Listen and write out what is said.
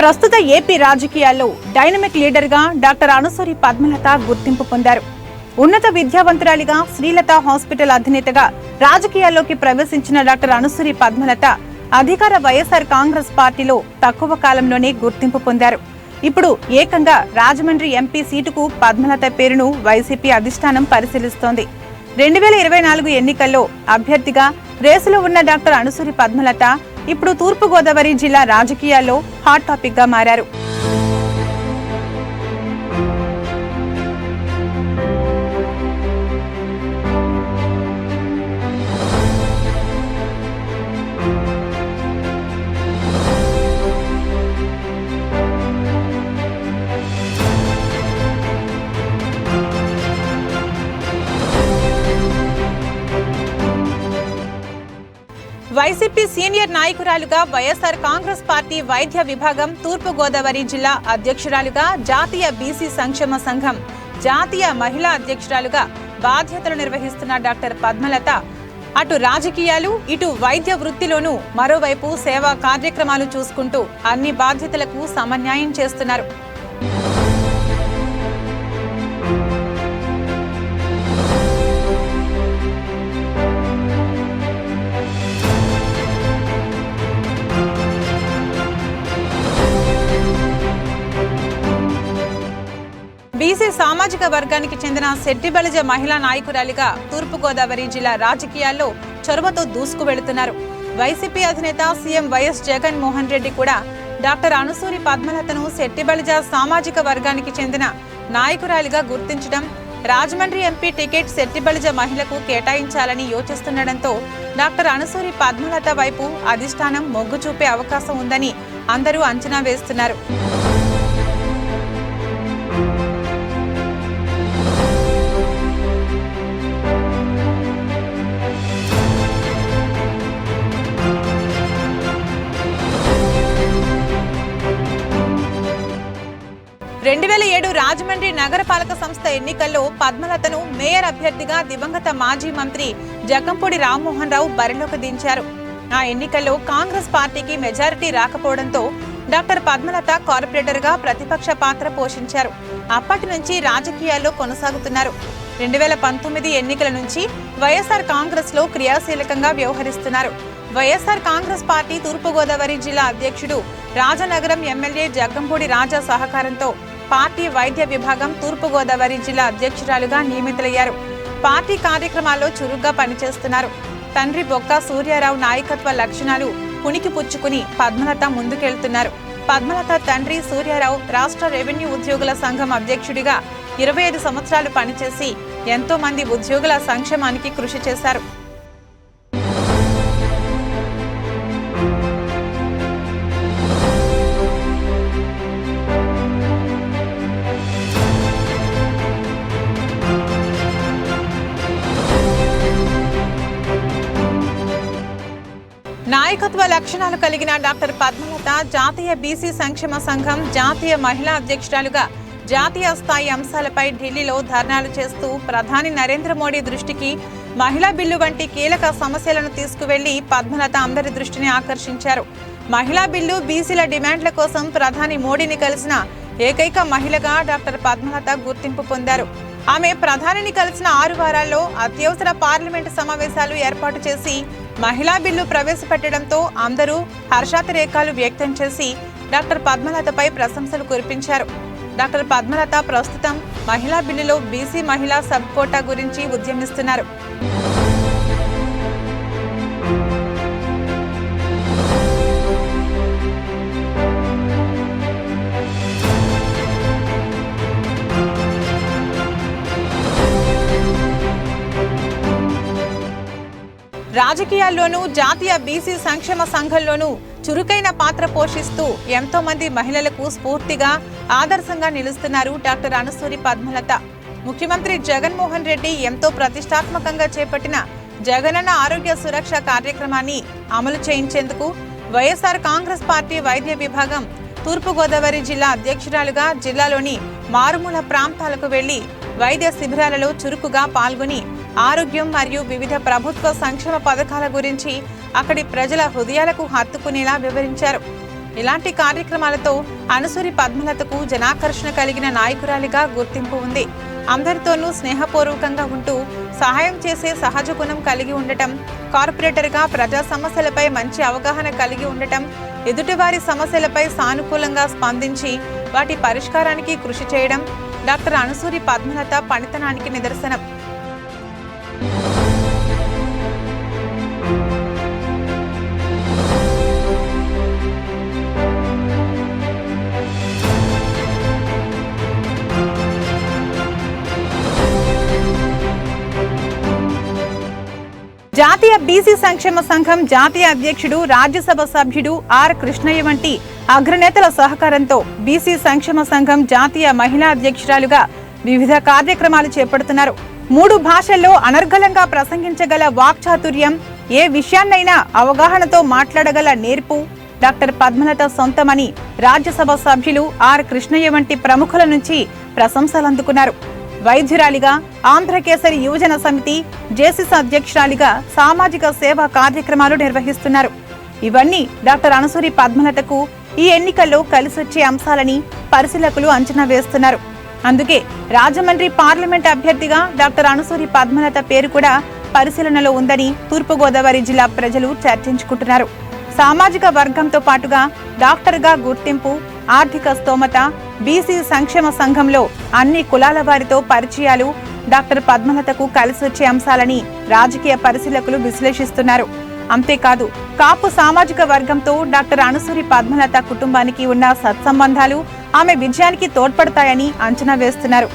ప్రస్తుత ఏపీ రాజకీయాల్లో డైనమిక్ లీడర్గా డాక్టర్ అనసూరి పద్మలత గుర్తింపు పొందారు. ఉన్నత విద్యావంతురాలిగా శ్రీలత హాస్పిటల్ అధినేతగా రాజకీయాల్లోకి ప్రవేశించిన డాక్టర్ అనసూరి పద్మలత అధికార వైఎస్ఆర్ కాంగ్రెస్ పార్టీలో తక్కువ కాలంలోనే గుర్తింపు పొందారు. ఇప్పుడు ఏకంగా రాజమండ్రి ఎంపీ సీటుకు పద్మలత పేరును వైసీపీ అధిష్టానం పరిశీలిస్తోంది. 2024 ఎన్నికల్లో అభ్యర్థిగా రేసులో ఉన్న డాక్టర్ అనసూరి పద్మలత ఇప్పుడు తూర్పుగోదావరి జిల్లా రాజకీయాల్లో హాట్ టాపిక్ గా మారారు. వైసీపీ సీనియర్ నాయకురాలుగా వైఎస్ఆర్ కాంగ్రెస్ పార్టీ వైద్య విభాగం తూర్పు గోదావరి జిల్లా అధ్యక్షురాలుగా జాతీయ బీసీ సంక్షేమ సంఘం జాతీయ మహిళా అధ్యక్షురాలుగా బాధ్యతలు నిర్వహిస్తున్న డాక్టర్ పద్మలత అటు రాజకీయాలు ఇటు వైద్య వృత్తిలోనూ మరోవైపు సేవా కార్యక్రమాలు చూసుకుంటూ అన్ని బాధ్యతలకు సమన్యాయం చేస్తున్నారు. బీసీ సామాజిక వర్గానికి చెందిన శెట్టిబలిజ మహిళా నాయకురాలిగా తూర్పుగోదావరి జిల్లా రాజకీయాల్లో చొరవతో దూసుకు వెళుతున్నారు. వైసీపీ అధినేత సీఎం వైఎస్ జగన్ మోహన్ రెడ్డి కూడా డాక్టర్ అనసూరి పద్మలతను శెట్టిబలిజ సామాజిక వర్గానికి చెందిన నాయకురాలిగా గుర్తించడం, రాజమండ్రి ఎంపీ టికెట్ శెట్టిబలిజ మహిళకు కేటాయించాలని యోచిస్తుండటంతో డాక్టర్ అనసూరి పద్మలత వైపు అధిష్టానం మొగ్గు చూపే అవకాశం ఉందని అందరూ అంచనా వేస్తున్నారు. రాజమండ్రి నగరపాలక సంస్థ ఎన్నికల్లో పద్మలతను మేయర్ అభ్యర్థిగా దివంగత మాజీ మంత్రి జగ్గంపూడి రామ్మోహన్ రావు బరిలోకి దించారు. ఆ ఎన్నికల్లో కాంగ్రెస్ పార్టీకి మెజారిటీ రాకపోవడంతో డాక్టర్ పద్మలత కార్పొరేటర్ గా ప్రతిపక్ష పాత్ర పోషించారు. అప్పటి నుంచి రాజకీయాల్లో కొనసాగుతున్నారు. 2019 ఎన్నికల నుంచి వైఎస్ఆర్ కాంగ్రెస్ లో క్రియాశీలకంగా వ్యవహరిస్తున్నారు. వైఎస్ఆర్ కాంగ్రెస్ పార్టీ తూర్పుగోదావరి జిల్లా అధ్యక్షుడు రాజనగరం ఎమ్మెల్యే జగ్గంపూడి రాజా సహకారంతో పార్టీ వైద్య విభాగం తూర్పుగోదావరి జిల్లా అధ్యక్షురాలుగా నియమితులయ్యారు. పార్టీ కార్యక్రమాల్లో చురుగ్గా పనిచేస్తున్నారు. తండ్రి బొక్క సూర్యారావు నాయకత్వ లక్షణాలు పుణికి పుచ్చుకుని పద్మలత ముందుకెళ్తున్నారు. పద్మలత తండ్రి సూర్యారావు రాష్ట్ర రెవెన్యూ ఉద్యోగుల సంఘం అధ్యక్షుడిగా 25 సంవత్సరాలు పనిచేసి ఎంతో మంది ఉద్యోగుల సంక్షేమానికి కృషి చేశారు. నాయకత్వ లక్షణాలు కలిగిన డాక్టర్ పద్మలత జాతీయ బీసీ సంక్షేమ సంఘం జాతీయ మహిళా అధ్యక్షురాలుగా జాతీయ స్థాయి అంశాలపై ఢిల్లీలో ధర్నాలు చేస్తూ ప్రధాని నరేంద్ర మోడీ దృష్టికి మహిళా బిల్లు వంటి కీలక సమస్యలను తీసుకువెళ్లి పద్మలత అందరి దృష్టిని ఆకర్షించారు. మహిళా బిల్లు, బీసీల డిమాండ్ల కోసం ప్రధాని మోడీని కలిసిన ఏకైక మహిళగా డాక్టర్ పద్మలత గుర్తింపు పొందారు. ఆమె ప్రధానిని కలిసిన 6 వారాల్లో అత్యవసర పార్లమెంటు సమావేశాలు ఏర్పాటు చేసి మహిళా బిల్లు ప్రవేశపెట్టడంతో అందరూ హర్షాతిరేకాలు వ్యక్తం చేసి డాక్టర్ పద్మలతపై ప్రశంసలు కురిపించారు. డాక్టర్ పద్మలత ప్రస్తుతం మహిళా బిల్లులో బీసీ మహిళా సబ్ కోటా గురించి ఉద్యమిస్తున్నారు. రాజకీయాల్లోనూ జాతీయ బీసీ సంక్షేమ సంఘంలోనూ చురుకైన పాత్ర పోషిస్తూ ఎంతో మంది మహిళలకు స్ఫూర్తిగా ఆదర్శంగా నిలుస్తున్నారు డాక్టర్ అనసూరి పద్మలత. ముఖ్యమంత్రి జగన్మోహన్ రెడ్డి ఎంతో ప్రతిష్టాత్మకంగా చేపట్టిన జగనన్న ఆరోగ్య సురక్ష కార్యక్రమాన్ని అమలు చేయించేందుకు వైఎస్ఆర్ కాంగ్రెస్ పార్టీ వైద్య విభాగం తూర్పుగోదావరి జిల్లా అధ్యక్షురాలుగా జిల్లాలోని మారుమూల ప్రాంతాలకు వెళ్లి వైద్య శిబిరాలలో చురుకుగా పాల్గొని ఆరోగ్యం మరియు వివిధ ప్రభుత్వ సంక్షేమ పథకాల గురించి అక్కడి ప్రజల హృదయాలకు హత్తుకునేలా వివరించారు. ఇలాంటి కార్యక్రమాలతో అనసూరి పద్మలతకు జనాకర్షణ కలిగిన నాయకురాలిగా గుర్తింపు ఉంది. అందరితోనూ స్నేహపూర్వకంగా ఉంటూ సహాయం చేసే సహజ గుణం కలిగి ఉండటం, కార్పొరేటర్గా ప్రజా సమస్యలపై మంచి అవగాహన కలిగి ఉండటం, ఎదుటివారి సమస్యలపై సానుకూలంగా స్పందించి వాటి పరిష్కారానికి కృషి చేయడం డాక్టర్ అనసూరి పద్మలత పనితనానికి నిదర్శనం. జాతీయ బీసీ సంక్షేమ సంఘం జాతీయ అధ్యక్షుడు, రాజ్యసభ సభ్యుడు ఆర్ కృష్ణయ్య వంటి అగ్రనేతల సహకారంతో బీసీ సంక్షేమ సంఘం జాతీయ మహిళా అధ్యక్షురాలుగా వివిధ కార్యక్రమాలు చేపడుతున్నారు. 3 భాషల్లో అనర్గళంగా ప్రసంగించగల వాక్చాతుర్యం, ఏ విషయాన్నైనా అవగాహనతో మాట్లాడగల నేర్పు డాక్టర్ పద్మలత సొంతమని రాజ్యసభ సభ్యులు ఆర్ కృష్ణయ్య వంటి ప్రముఖుల నుంచి ప్రశంసలందుకున్నారు. వైద్యురాలిగా, ఆంధ్రకేసరి యువజన సమితి జేసీసీ అధ్యక్షురాలిగా సామాజిక సేవా కార్యక్రమాలు నిర్వహిస్తున్నారు. ఇవన్నీ డాక్టర్ అనసూరి పద్మలతకు ఈ ఎన్నికల్లో కలిసొచ్చే అంశాలని పరిశీలకులు అంచనా వేస్తున్నారు. అందుకే రాజమండ్రి పార్లమెంట్ అభ్యర్థిగా డాక్టర్ అనసూరి పద్మలత పేరు కూడా పరిశీలనలో ఉందని తూర్పుగోదావరి జిల్లా ప్రజలు చర్చించుకుంటున్నారు. సామాజిక వర్గంతో పాటుగా డాక్టర్గా గుర్తింపు, ఆర్థిక స్తోమత, బీసీ సంక్షేమ సంఘంలో అన్ని కులాల వారితో పరిచయాలు డాక్టర్ పద్మలతకు కలిసొచ్చే అంశాలని రాజకీయ పరిశీలకులు విశ్లేషిస్తున్నారు. అంతేకాదు, కాపు సామాజిక వర్గంతో డాక్టర్ అనసూరి పద్మలత కుటుంబానికి ఉన్న సత్సంబంధాలు ఆమె విజయానికి తోడ్పడతాయని అంచనా వేస్తున్నారు.